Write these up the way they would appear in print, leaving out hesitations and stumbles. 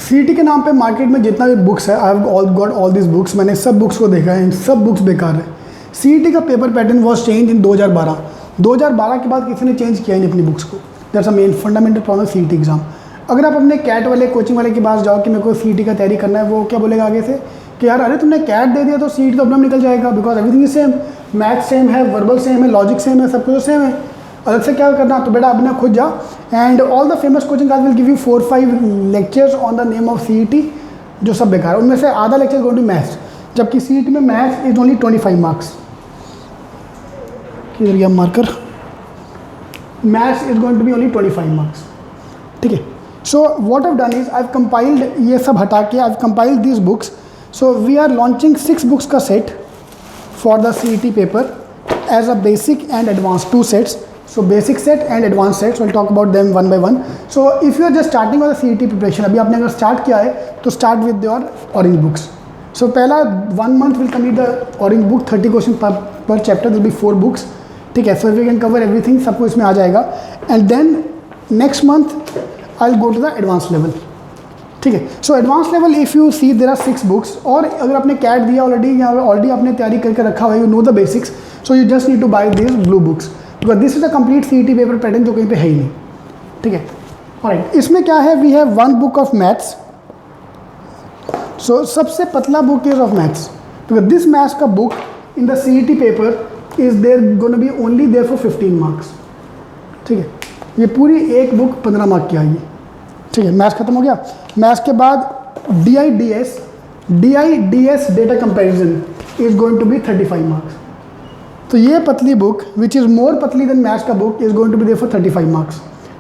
CET के नाम पे मार्केट में जितना भी बुक्स है, I have got all this books, मैंने सब बुक्स को देखा है, इन सब बुक्स बेकार है। सीईटी का paper pattern was change in 2012 के बाद किसी ने चेंज किया नहीं अपनी बुक्स को। That's a main fundamental problem CET exam. अगर आप अपने कैट वाले कोचिंग वाले के पास जाओ कि मेरे को सीईटी का तैयारी करना है, वो क्या बोलेगा आगे से कि यार अरे तुमने कैट दे दिया तो सीईटी तो अपना निकल जाएगा, because everything is same, math same है, वर्बल सेम है, लॉजिक सेम है, सब कुछ सेम है, अलग से क्या करना। तो बेटा अपने खुद जा, and all the famous coaching class will give you 4-5 lectures on the name of CET, जो सब बेकार है। उनमें से आधा लेक्चर गोइंग टू मैथ्स, जबकि सीईटी में मैथ्स इज ओनली 25 मार्क्स। किधर गया marker? Maths is going to be only 25 marks, ठीक है। So what I have done is I have compiled, ये सब हटा के I have compiled this books. So we are launching 6 books का set for the CET paper as a basic and advance, 2 sets. So basic set and advanced set, so we'll talk about them one by one. So if you are just starting on the CET preparation, अभी आपने अगर start किया है तो start with your orange books. So पहला 1 month will complete the orange book, 30 question per chapter, there will be 4 books, ठीक है। So if you can cover everything, सबको इसमें आ जाएगा। And then next month I'll go to the advanced level, ठीक है। So advanced level if you see there are 6 books, और अगर आपने कैट दिया ऑलरेडी या ऑलरेडी आपने तैयारी करके रखा हुआ है, you know the basics, so you just need to buy these blue books. Because this is a complete CET paper pattern जो कहीं पे है ही नहीं, ठीक है। ऑलराइट, इसमें क्या है, we have 1 book of maths. So सबसे पतला book is of maths, because this maths का book in the CET paper is there gonna be only there for 15 marks, ठीक है। ये पूरी एक बुक 15 मार्क की आएगी, ठीक है। मैथ्स खत्म हो गया। मैथ्स के बाद DIDS data comparison is going to be 35 marks. तो ये पतली बुक विच इज़ मोर पतली देन मैथ्स का book is going to be there for 35 marks,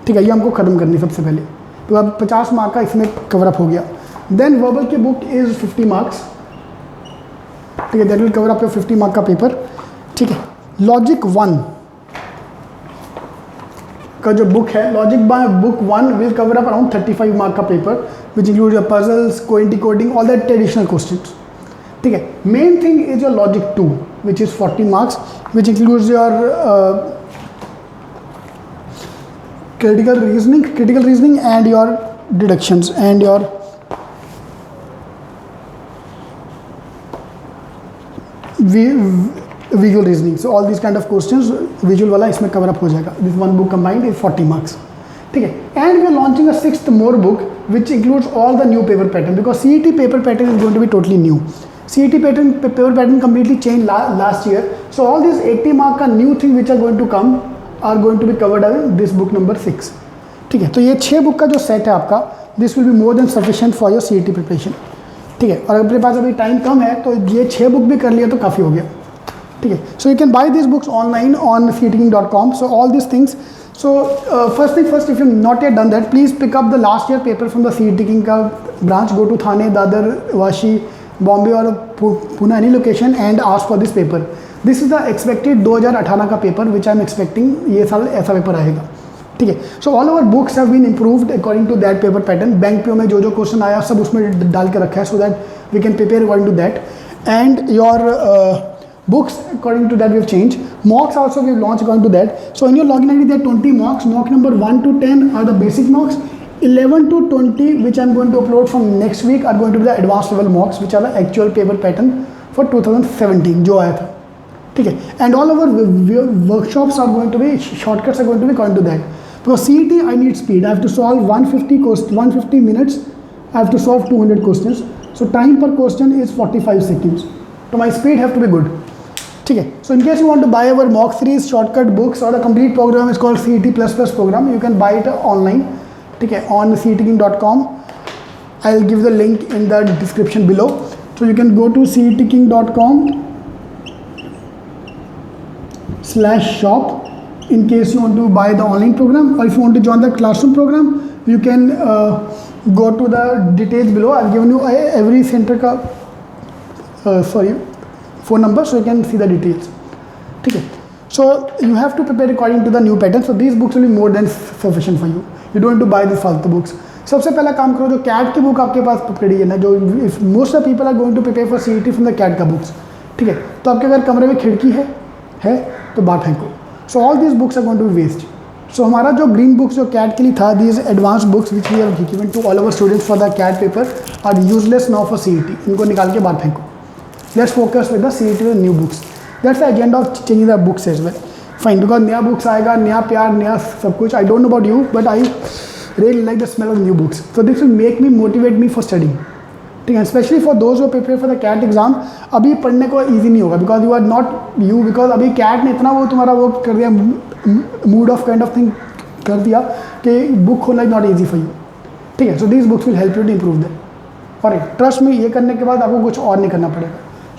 ठीक है। ये हमको खत्म करनी सबसे पहले, तो अब 50 मार्क का इसमें कवर अप हो गया। देन वर्बल की बुक इज़ 50 मार्क्स, ठीक है, that will cover up your 50 mark का पेपर, ठीक है। लॉजिक 1 का जो बुक है, logic book 1 will cover up around 35 mark का paper, which include your puzzles, coin decoding, all that traditional questions, ठीक है। Main thing is your logic 2 which is 40 marks, which includes your critical reasoning and your deductions and your visual reasoning. So all these kind of questions visual वाला इसमें cover up हो जाएगा। This one book combined is 40 marks, ठीक है। And we are launching a 6th more book which includes all the new paper pattern, because CET paper pattern is going to be totally new. CET paper pattern completely changed last year. So all these 80 mark का new thing which are going to come are going to be covered in this book number 6, ठीक है। तो ये 6 book का जो set है आपका, this will be more than sufficient for your CET preparation, ठीक है। और अपने पास अभी टाइम कम है तो ये 6 बुक भी कर लिया तो काफ़ी हो गया, ठीक है। So you can buy these books online on ceetking.com. So all these things. So first thing first, if you not yet done that, please pick up the last year paper from the CETking का branch. Go to Thane, Dadar, Vashi, Bombay और Pune any location and ask for this paper. This is the expected 2018 का paper which I am expecting ये साल ऐसा paper आएगा, ठीक है। So all over books have been improved according to that paper pattern. Bank PO में जो जो क्वेश्चन आया सब उसमें डाल के रखा है, so that we can prepare according to that, and your books according to that we have change. Mocks also we have launch according to that. So in your login ID there 20 mocks, mock number 1 to 10 are the basic mocks, 11 to 20 which I am going to upload from next week are going to be the advanced level mocks which are the actual paper pattern for 2017 जो आया था, ठीक है। and all our workshops are going to be, shortcuts are going to be according to that, because CET I need speed. I have to solve 150 minutes, I have to solve 200 questions, so time per question is 45 seconds, so my speed have to be good, ठीक है। So in case you want to buy our mock series, shortcut books or the complete program is called CET++ program, you can buy it online, ठीक है, on ceetking.com. I'll give the link in the description below. So you can go to ceetking.com/shop in case you want to buy the online program, or if you want to join the classroom program, you can go to the details below. I've given you every center का phone number, so you can see the details, ठीक है। So you have to prepare according to the new pattern. So these books will be more than sufficient for you. You don't have to buy these फालतू books. सबसे पहला काम करो, जो cat की book आपके पास पकड़ी है ना, जो if most of people are going to prepare for CET from the CAT का बुक्स, ठीक है। तो आपके अगर कमरे में खिड़की है तो बात फेंको। So all these books are going to be waste, so हमारा जो ग्रीन बुक्स जो कैट के लिए था, these advance books which we have given to all our students for the CAT paper are useless now for CET. इनको निकाल के बाहर फेंको. Let's focus with the CET with new books. That's the agenda of changing the books as well. Fine, because नया books आएगा, नया प्यार, नया सब कुछ. I don't know about you but I really like the smell of new books. So this will make me motivate me for studying. ठीक है, specially for those who prepare for the CAT exam. अभी पढ़ने को easy नहीं होगा because you are not you, because अभी CAT ने इतना वो तुम्हारा वो कर दिया, mood off kind of thing कर दिया कि बुक होना is not easy for you. ठीक है, so these books will help you to improve that. और ट्रस्ट में ये करने के बाद आपको कुछ और नहीं करना पड़ेगा.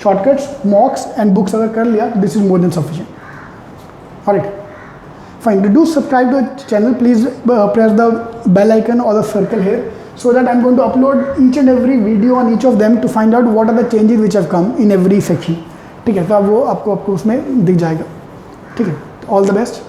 शॉर्टकट्स, मॉक्स एंड बुक्स अगर कर लिया, this is more than sufficient. Alright, fine. Do subscribe to the channel. Please press the bell icon or the circle here so that I'm going to upload each and every video on each of them to find out what are the changes which have come in every section. ठीक है, तो अब वो आपको उसमें दिख जाएगा. ठीक है, all the best.